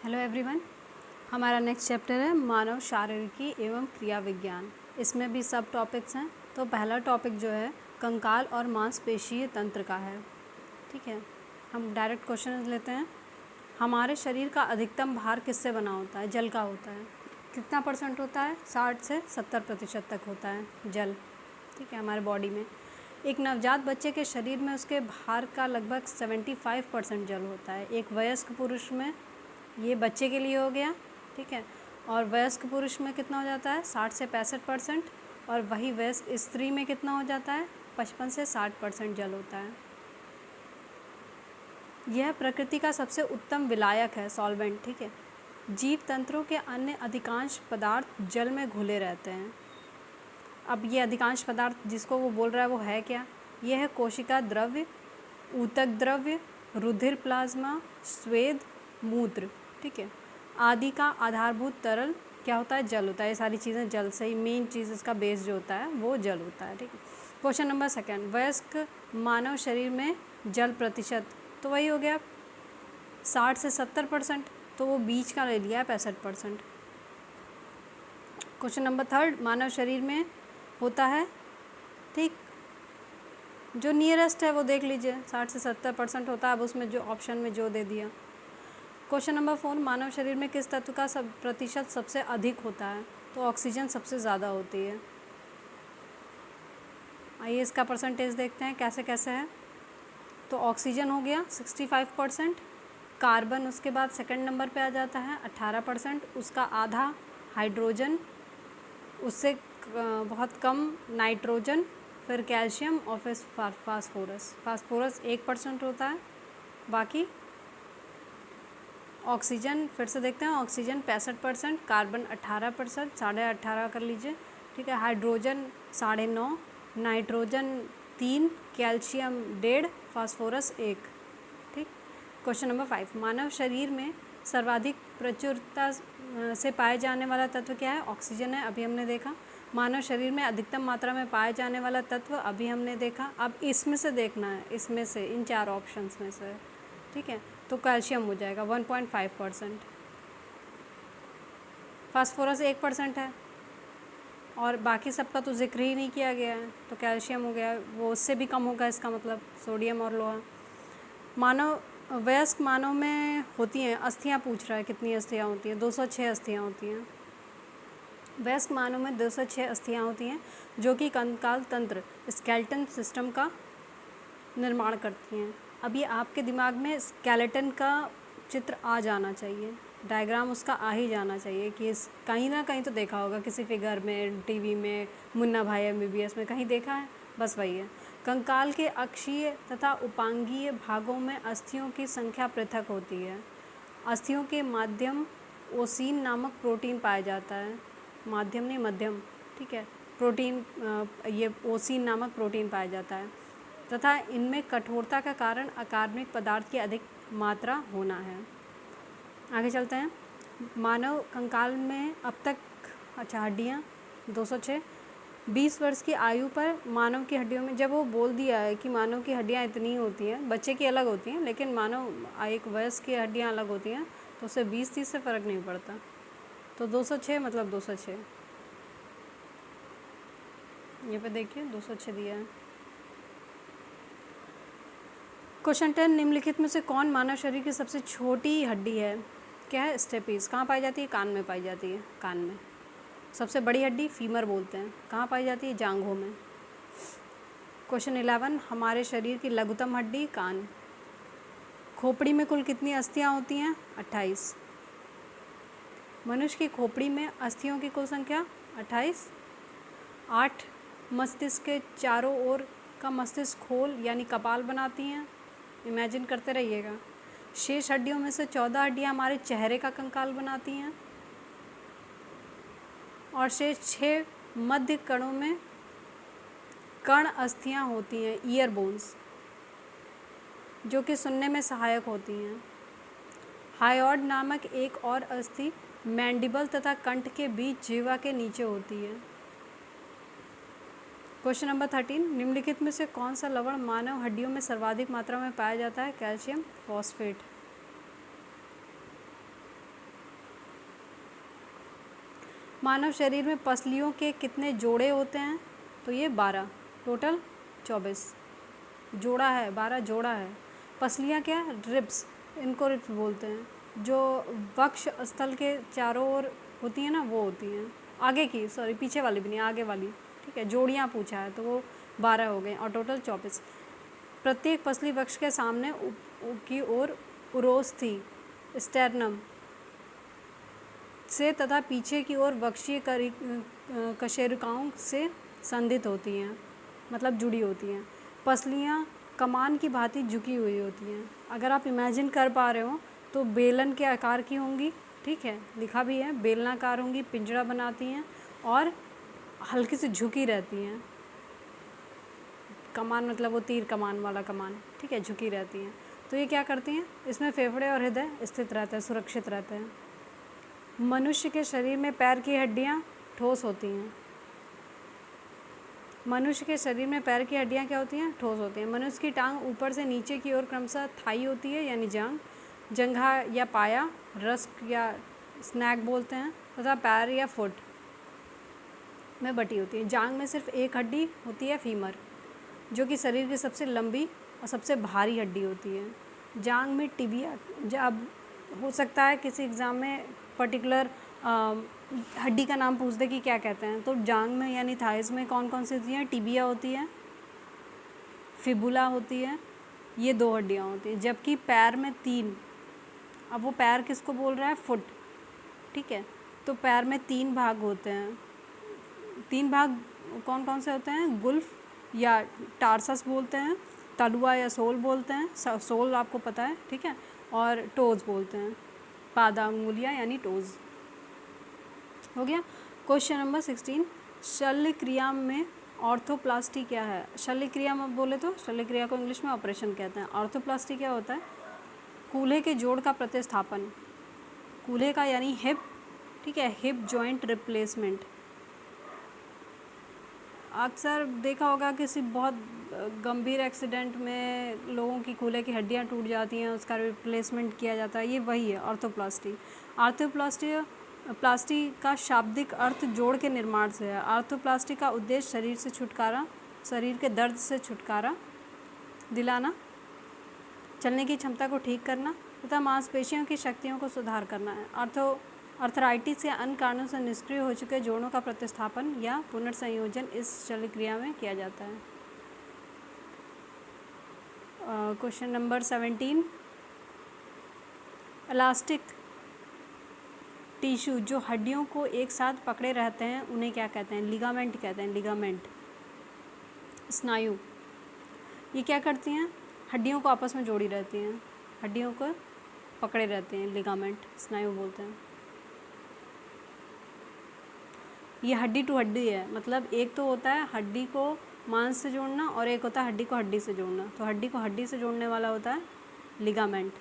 Hello everyone. हमारा next chapter है मानव शारीरिकी एवं क्रिया विज्ञान। इसमें भी सब टॉपिक्स हैं। तो पहला टॉपिक जो है कंकाल और मांसपेशीय तंत्र का है। ठीक है, हम डायरेक्ट क्वेश्चन लेते हैं। हमारे शरीर का अधिकतम भार किससे बना होता है? जल का होता है। कितना परसेंट होता है? 60 से 70% तक होता है जल। ठीक है, हमारे बॉडी में एक नवजात बच्चे के शरीर में उसके भार का लगभग 75% जल होता है। एक वयस्क पुरुष में, ये बच्चे के लिए हो गया, ठीक है, और वयस्क पुरुष में कितना हो जाता है? 60 से 65%। और वही वयस्क स्त्री में कितना हो जाता है? 55 से 60% जल होता है। यह प्रकृति का सबसे उत्तम विलायक है, सॉल्वेंट। ठीक है, जीव तंत्रों के अन्य अधिकांश पदार्थ जल में घुले रहते हैं। अब ये अधिकांश पदार्थ जिसको वो बोल रहा है वो है क्या? यह है कोशिका द्रव्य, ऊतक द्रव्य, रुधिर प्लाज्मा, स्वेद, मूत्र। ठीक है, आदि का आधारभूत तरल क्या होता है? जल होता है। ये सारी चीज़ें जल से ही, मेन चीज़ इसका बेस जो होता है वो जल होता है। ठीक है, क्वेश्चन नंबर सेकंड, वयस्क मानव शरीर में जल प्रतिशत, तो वही हो गया 60 से 70%, तो वो बीच का ले लिया है 65%। क्वेश्चन नंबर थर्ड, मानव शरीर में होता है, ठीक, जो नियरेस्ट है वो देख लीजिए, 60 से 70% होता है। अब उसमें जो ऑप्शन में जो दे दिया। क्वेश्चन नंबर 4, मानव शरीर में किस तत्व का प्रतिशत सबसे अधिक होता है? तो ऑक्सीजन सबसे ज़्यादा होती है। आइए इसका परसेंटेज देखते हैं कैसे कैसे है। तो ऑक्सीजन हो गया 65%, कार्बन उसके बाद सेकंड नंबर पे आ जाता है 18%, उसका आधा हाइड्रोजन, उससे बहुत कम नाइट्रोजन, फिर कैल्शियम और फिर फास्फोरस। फास्फोरस 1% होता है। बाकी ऑक्सीजन फिर से देखते हैं, ऑक्सीजन 65%, कार्बन 18%, 18.5 कर लीजिए। ठीक है, हाइड्रोजन 9.5, नाइट्रोजन 3, कैल्शियम 1.5, फास्फोरस 1। ठीक, क्वेश्चन नंबर 5, मानव शरीर में सर्वाधिक प्रचुरता से पाए जाने वाला तत्व क्या है? ऑक्सीजन है, अभी हमने देखा। मानव शरीर में अधिकतम मात्रा में पाए जाने वाला तत्व अभी हमने देखा। अब इसमें से देखना है, इसमें से, इन 4 ऑप्शंस में से। ठीक है, तो कैल्शियम हो जाएगा 1.5%, फास्फोरस 1% है, और बाकी सबका तो जिक्र ही नहीं किया गया है, तो कैल्शियम हो गया, वो उससे भी कम होगा इसका मतलब, सोडियम और लोहा। मानव, वयस्क मानव में होती हैं अस्थियां, पूछ रहा है कितनी अस्थियां होती हैं? 206 अस्थियां होती हैं। वयस्क मानव में 206 अस्थियां होती हैं जो कि कंकाल तंत्र, स्केलेटन सिस्टम का निर्माण करती हैं। अब ये आपके दिमाग में स्केलेटन का चित्र आ जाना चाहिए, डायग्राम उसका आ ही जाना चाहिए कि इस कहीं ना कहीं तो देखा होगा, किसी फिगर में, टीवी में, मुन्ना भाई MBBS में कहीं देखा है, बस वही है। कंकाल के अक्षीय तथा उपांगीय भागों में अस्थियों की संख्या पृथक होती है। अस्थियों के माध्यम ओसीन नामक प्रोटीन पाया जाता है। माध्यम नहीं, मध्यम, ठीक है, प्रोटीन, ये ओसीन नामक प्रोटीन पाया जाता है तथा इनमें कठोरता का कारण अकार्बनिक पदार्थ की अधिक मात्रा होना है। आगे चलते हैं। मानव कंकाल में अब तक, अच्छा, हड्डियाँ 206, 20 वर्ष की आयु पर मानव की हड्डियों में, जब वो बोल दिया है कि मानव की हड्डियाँ इतनी होती हैं, बच्चे की अलग होती हैं, लेकिन मानव एक वयस्क की हड्डियाँ अलग होती हैं, तो उससे 20-30 से फ़र्क नहीं पड़ता। तो 206 मतलब 206, ये पे देखिए 206 दिया है। क्वेश्चन 10, निम्नलिखित में से कौन मानव शरीर की सबसे छोटी हड्डी है? क्या है? स्टेपीज। कहाँ पाई जाती है? कान में पाई जाती है, कान में। सबसे बड़ी हड्डी फीमर बोलते हैं, कहाँ पाई जाती है? जांघों में। क्वेश्चन 11, हमारे शरीर की लघुतम हड्डी, कान। खोपड़ी में कुल कितनी अस्थियाँ होती हैं? 28। मनुष्य की खोपड़ी में अस्थियों की कुल संख्या 28। 8 मस्तिष्क के चारों ओर का मस्तिष्क खोल यानी कपाल बनाती हैं, इमेजिन करते रहिएगा। शेष हड्डियों में से 14 हड्डियाँ हमारे चेहरे का कंकाल बनाती हैं, और शेष 6 मध्य कणों में कण अस्थियाँ होती हैं, ईयर बोन्स, जो कि सुनने में सहायक होती हैं। हायोइड नामक एक और अस्थि मैंडिबल तथा कंठ के बीच जीवा के नीचे होती है। क्वेश्चन नंबर 13, निम्नलिखित में से कौन सा लवण मानव हड्डियों में सर्वाधिक मात्रा में पाया जाता है? Calcium phosphate. मानव शरीर में पसलियों के कितने जोड़े होते हैं? तो ये 12, टोटल 24 जोड़ा है, 12 जोड़ा है। पसलियाँ क्या है? रिब्स, इनको रिब्स बोलते हैं। जो वक्ष स्थल के चारों ओर होती हैं ना, वो होती हैं। आगे की, सॉरी पीछे वाली भी नहीं, आगे वाली, ठीक है। जोड़ियाँ पूछा है तो वो 12 हो गए और टोटल 24। प्रत्येक पसली वक्ष के सामने की ओर उरोस्थी स्टेर्नम से तथा पीछे की ओर वक्षीय कशेरुकाओं से संधित होती हैं, मतलब जुड़ी होती हैं। पसलियाँ कमान की भांति झुकी हुई होती हैं। अगर आप इमेजिन कर पा रहे हो तो बेलन के आकार की होंगी, ठीक है, लिखा भी है, बेलनाकार होंगी, पिंजरा बनाती हैं और हल्की सी झुकी रहती हैं। कमान मतलब वो तीर कमान वाला कमान, ठीक है, झुकी रहती हैं। तो ये क्या करती हैं? इसमें फेफड़े और हृदय स्थित रहते हैं, सुरक्षित रहते हैं। मनुष्य के शरीर में पैर की हड्डियाँ ठोस होती हैं। मनुष्य के शरीर में पैर की हड्डियाँ क्या होती हैं? ठोस होती हैं। मनुष्य की टांग ऊपर से नीचे की ओर क्रमशः थाई होती है, यानी जांग, जंघा या पाया, रस्क या स्नैक बोलते हैं, तथा पैर या फुट में बटी होती है। जांग में सिर्फ एक हड्डी होती है, फीमर, जो कि शरीर की सबसे लंबी और सबसे भारी हड्डी होती है। जांग में टिबिया, जब हो सकता है किसी एग्ज़ाम में पर्टिकुलर हड्डी का नाम पूछ दे कि क्या कहते हैं, तो जांग में यानी थाइस में कौन कौन सी होती हैं? टिबिया होती है, फिबुला होती है, ये 2 हड्डियाँ होती हैं। जबकि पैर में 3, अब वो पैर किसको बोल रहा है? फुट, ठीक है। तो पैर में 3 भाग होते हैं। 3 भाग कौन कौन से होते हैं? गुल्फ या टार्सस बोलते हैं, तलुआ या सोल बोलते हैं, सोल आपको पता है, ठीक है, और टोज़ बोलते हैं, पादांगुलियाँ यानी टोज़। हो गया। क्वेश्चन नंबर 16, शल्य क्रिया में ऑर्थोप्लास्टी क्या है? शल्य क्रिया में बोले तो शल्य क्रिया को इंग्लिश में ऑपरेशन कहते हैं। ऑर्थोप्लास्टी क्या होता है? कूल्हे के जोड़ का प्रतिस्थापन, कूल्हे का यानी हिप, ठीक है, हिप जॉइंट रिप्लेसमेंट। अक्सर देखा होगा किसी बहुत गंभीर एक्सीडेंट में लोगों की कूल्हे की हड्डियां टूट जाती हैं, उसका रिप्लेसमेंट किया जाता है, ये वही है ऑर्थोप्लास्टी। प्लास्टी का शाब्दिक अर्थ जोड़ के निर्माण से है। आर्थोप्लास्टी का उद्देश्य शरीर के दर्द से छुटकारा दिलाना, चलने की क्षमता को ठीक करना तथा मांसपेशियों की शक्तियों को सुधार करना है। आर्थराइटिस या अन्य कारणों से निष्क्रिय हो चुके जोड़ों का प्रतिस्थापन या पुनर्संयोजन इस शल्य क्रिया में किया जाता है। क्वेश्चन नंबर 17, इलास्टिक टिश्यू जो हड्डियों को एक साथ पकड़े रहते हैं उन्हें क्या कहते हैं? लिगामेंट कहते हैं, लिगामेंट। स्नायु, ये क्या करती हैं? हड्डियों को आपस में जोड़ी रहती हैं, हड्डियों को पकड़े रहते हैं, लिगामेंट, स्नायु बोलते हैं। ये हड्डी टू हड्डी है, मतलब एक तो होता है हड्डी को मांस से जोड़ना और एक होता है हड्डी को हड्डी से जोड़ना, तो हड्डी को हड्डी से जोड़ने वाला होता है लिगामेंट।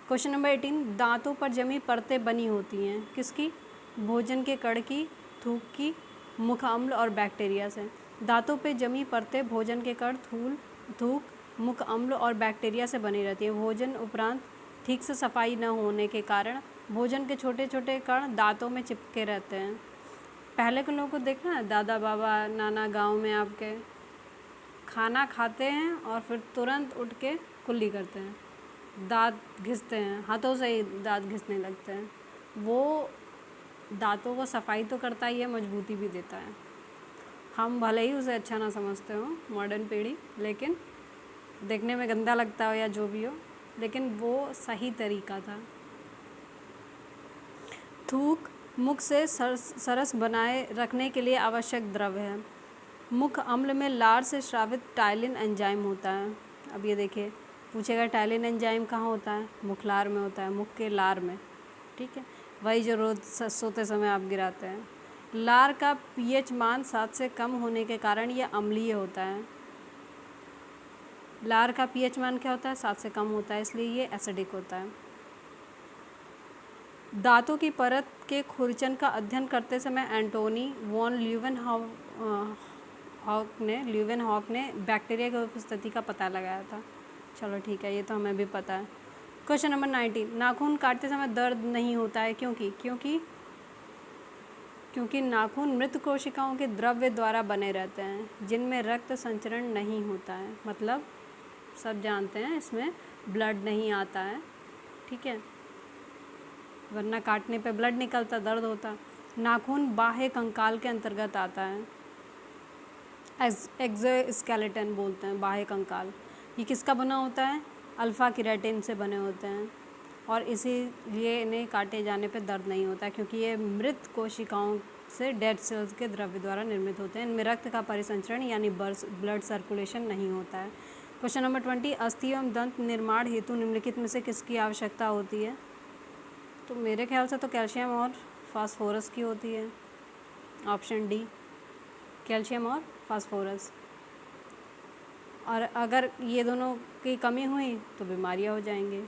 क्वेश्चन नंबर 18, दांतों पर जमी परतें बनी होती हैं किसकी? भोजन के कण की, थूक की, मुख अम्ल और बैक्टीरिया से। दांतों पे जमी परतें भोजन के कण, थूक, मुख अम्ल और बैक्टीरिया से बनी रहती है। भोजन उपरांत ठीक से सफाई न होने के कारण भोजन के छोटे छोटे कण दांतों में चिपके रहते हैं। पहले के लोगों को देखना है, दादा बाबा नाना गांव में आपके खाना खाते हैं और फिर तुरंत उठ के कुल्ली करते हैं, दांत घिसते हैं, हाथों से ही दांत घिसने लगते हैं। वो दांतों को सफाई तो करता ही है, मजबूती भी देता है। हम भले ही उसे अच्छा ना समझते हो मॉडर्न पीढ़ी, लेकिन देखने में गंदा लगता हो या जो भी हो, लेकिन वो सही तरीका था। थूक मुख से सरस बनाए रखने के लिए आवश्यक द्रव्य है। मुख अम्ल में लार से स्रावित टाइलिन एंजाइम होता है। अब ये देखिए पूछेगा टाइलिन एंजाइम कहाँ होता है? मुख लार में होता है, मुख के लार में, ठीक है, वही जो रोज सोते समय आप गिराते हैं। लार का पीएच मान 7 से कम होने के कारण यह अम्लीय होता है। लार का पीएच मान क्या होता है? 7 से कम होता है, इसलिए ये एसिडिक होता है। दांतों की परत के खुरचन का अध्ययन करते समय एंटोनी वॉन ल्यूवेनहॉक ने बैक्टीरिया की उपस्थिति का पता लगाया था। चलो ठीक है, ये तो हमें भी पता है। क्वेश्चन नंबर 19, नाखून काटते समय दर्द नहीं होता है क्योंकि क्योंकि नाखून मृत कोशिकाओं के द्रव्य द्वारा बने रहते हैं जिनमें रक्त संचरण नहीं होता है। मतलब सब जानते हैं इसमें ब्लड नहीं आता है, ठीक है, वरना काटने पे ब्लड निकलता, दर्द होता। नाखून बाह्य कंकाल के अंतर्गत आता है, एक्सोस्केलेटन बोलते हैं बाह्य कंकाल। ये किसका बना होता है? अल्फ़ा केराटिन से बने होते हैं और इसीलिए इन्हें काटे जाने पे दर्द नहीं होता क्योंकि ये मृत कोशिकाओं से डेड सेल्स के द्रव्य द्वारा निर्मित होते हैं। इनमें रक्त का परिसंचरण यानी ब्लड सर्कुलेशन नहीं होता है। क्वेश्चन नंबर 20, अस्थि एवं दंत निर्माण हेतु निम्नलिखित में से किसकी आवश्यकता होती है? तो मेरे ख्याल से तो कैल्शियम और फास्फोरस की होती है। ऑप्शन डी, कैल्शियम और फास्फोरस। और अगर ये दोनों की कमी हुई तो बीमारियां हो जाएंगी।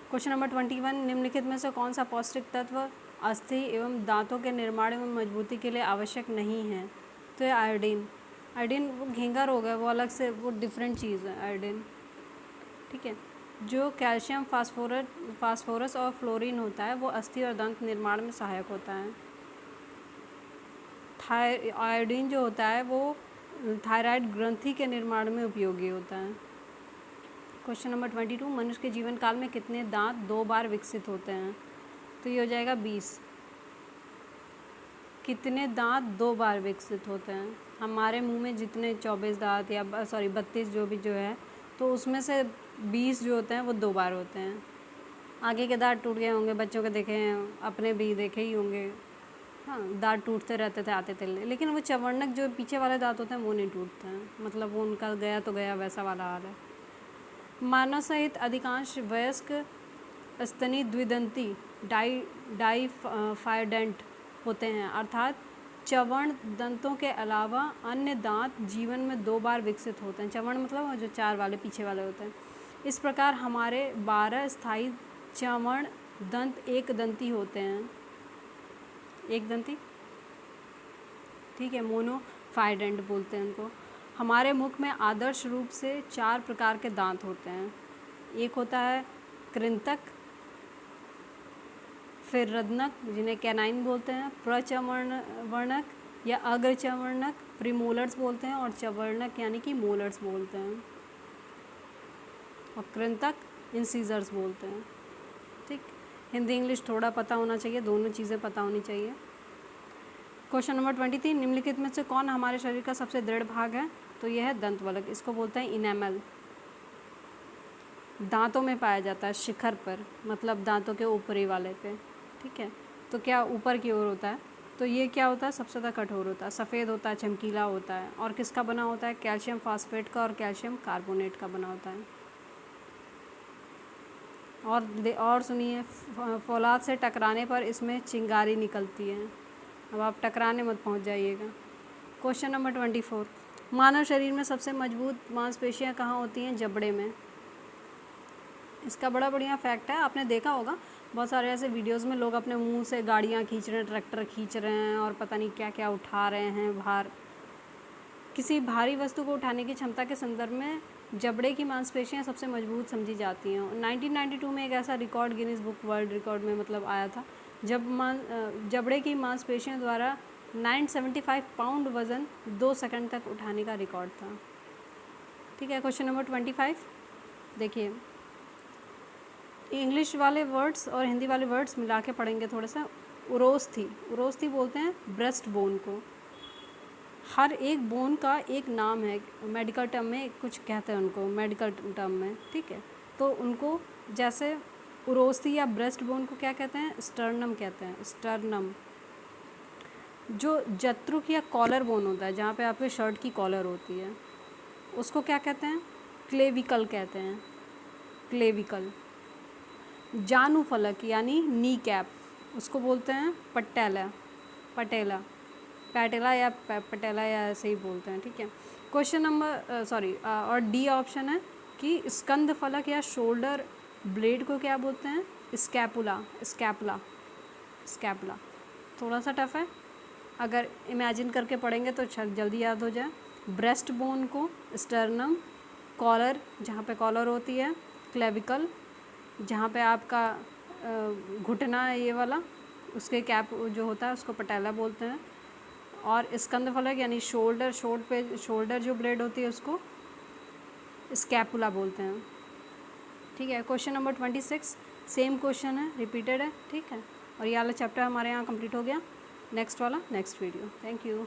क्वेश्चन नंबर 21, निम्नलिखित में से कौन सा पौष्टिक तत्व अस्थि एवं दांतों के निर्माण एवं मजबूती के लिए आवश्यक नहीं है? तो ये आयोडीन। आयोडीन वो घेंगा रोग है, वो अलग से, वो डिफरेंट चीज़ है आयोडीन, ठीक है। जो कैल्शियम, फास्फोरस और फ्लोरीन होता है वो अस्थि और दंत निर्माण में सहायक होता है। आयोडीन जो होता है वो थायराइड ग्रंथि के निर्माण में उपयोगी होता है। क्वेश्चन नंबर 22, मनुष्य के जीवन काल में कितने दांत 2 बार विकसित होते हैं? तो ये हो जाएगा 20। कितने दांत 2 बार विकसित होते हैं? हमारे मुंह में जितने 24 दांत या 32 जो भी जो है, तो उसमें से 20 जो होते हैं वो 2 बार होते हैं। आगे के दांत टूट गए होंगे, बच्चों के देखे हैं, अपने भी देखे ही होंगे। हाँ, दांत टूटते रहते थे आते थे, लेकिन वो चवर्णक जो पीछे वाले दांत होते हैं वो नहीं टूटते हैं, मतलब वो उनका गया तो गया, वैसा वाला हाल है। मानव सहित अधिकांश वयस्क स्तनी द्विदंती डाइफाइडेंट होते हैं, अर्थात चवर्ण दंतों के अलावा अन्य दांत जीवन में 2 बार विकसित होते हैं। चवर्ण मतलब जो 4 वाले पीछे वाले होते हैं। इस प्रकार हमारे 12 स्थायी चवर्ण दंत एक दंती होते हैं। एक दंती, ठीक है, मोनोफाइडेंट बोलते हैं उनको। हमारे मुख में आदर्श रूप से 4 प्रकार के दांत होते हैं। एक होता है कृंतक, फिर रत्नक जिन्हें कैनाइन बोलते हैं, प्रचवर्णक या अग्रचवर्णक प्रीमोलर्स बोलते हैं, और चवर्णक यानी कि मोलर्स बोलते हैं, और कृंतक इंसीजर्स बोलते हैं, ठीक। हिंदी इंग्लिश थोड़ा पता होना चाहिए, दोनों चीज़ें पता होनी चाहिए। क्वेश्चन नंबर 23, निम्नलिखित में से कौन हमारे शरीर का सबसे दृढ़ भाग है? तो यह है दंतवल्क। इसको बोलते हैं इनेमल। दांतों में पाया जाता है, शिखर पर, मतलब दांतों के ऊपरी वाले पे, ठीक है। तो क्या ऊपर की ओर होता है, तो ये क्या होता है? सबसे ज़्यादा कठोर होता है, सफ़ेद होता है, चमकीला होता है, और किसका बना होता है? कैल्शियम फास्फेट का और कैल्शियम कार्बोनेट का बना होता है। और सुनिए, फौलाद से टकराने पर इसमें चिंगारी निकलती है। अब आप टकराने मत पहुंच जाइएगा। क्वेश्चन नंबर 24, मानव शरीर में सबसे मजबूत मांसपेशियां कहाँ होती हैं? जबड़े में। इसका बड़ा बढ़िया फैक्ट है, आपने देखा होगा बहुत सारे ऐसे वीडियोस में लोग अपने मुंह से गाड़ियाँ खींच रहे हैं, ट्रैक्टर खींच रहे हैं, और पता नहीं क्या क्या उठा रहे हैं भार। किसी भारी वस्तु को उठाने की क्षमता के संदर्भ में जबड़े की मांसपेशियां सबसे मजबूत समझी जाती हैं। 1992 में एक ऐसा record Guinness book world record में मतलब आया था, जब जबड़े की मांसपेशियों द्वारा 975 पाउंड वज़न 2 सेकंड तक उठाने का रिकॉर्ड था, ठीक है। क्वेश्चन नंबर 25, देखिए, इंग्लिश वाले वर्ड्स और हिंदी वाले वर्ड्स मिला के पढ़ेंगे थोड़ा सा। उरोस्थी बोलते हैं ब्रेस्ट बोन को। हर एक बोन का एक नाम है, मेडिकल टर्म में कुछ कहते हैं उनको, मेडिकल टर्म में, ठीक है। तो उनको जैसे उरोस्थी या ब्रेस्ट बोन को क्या कहते हैं? स्टर्नम कहते हैं, स्टर्नम। जो जत्रुक या कॉलर बोन होता है, जहाँ पे आपके शर्ट की कॉलर होती है, उसको क्या कहते हैं? क्लेविकल कहते हैं, क्लेविकल। जानु फलक यानी नी कैप, उसको बोलते हैं पटेला, पैटेला या पटेला या ऐसे ही बोलते हैं, ठीक है। क्वेश्चन नंबर और डी ऑप्शन है कि स्कंद फलक या शोल्डर ब्लेड को क्या बोलते हैं? स्कैपुला। थोड़ा सा टफ है, अगर इमेजिन करके पढ़ेंगे तो जल्दी याद हो जाए। ब्रेस्ट बोन को स्टर्नम, कॉलर जहाँ पे कॉलर होती है, क्लेविकल जहाँ पे आपका घुटना है ये वाला, उसके कैप जो होता है उसको पटेला बोलते हैं। और स्कंदफलक यानी शोल्डर जो ब्लेड होती है उसको स्कैपुला बोलते हैं। ठीक है, क्वेश्चन नंबर 26 सेम क्वेश्चन है, रिपीटेड है। ठीक है, और ये वाला चैप्टर हमारे यहाँ कंप्लीट हो गया। नेक्स्ट वाला नेक्स्ट वीडियो। Thank you.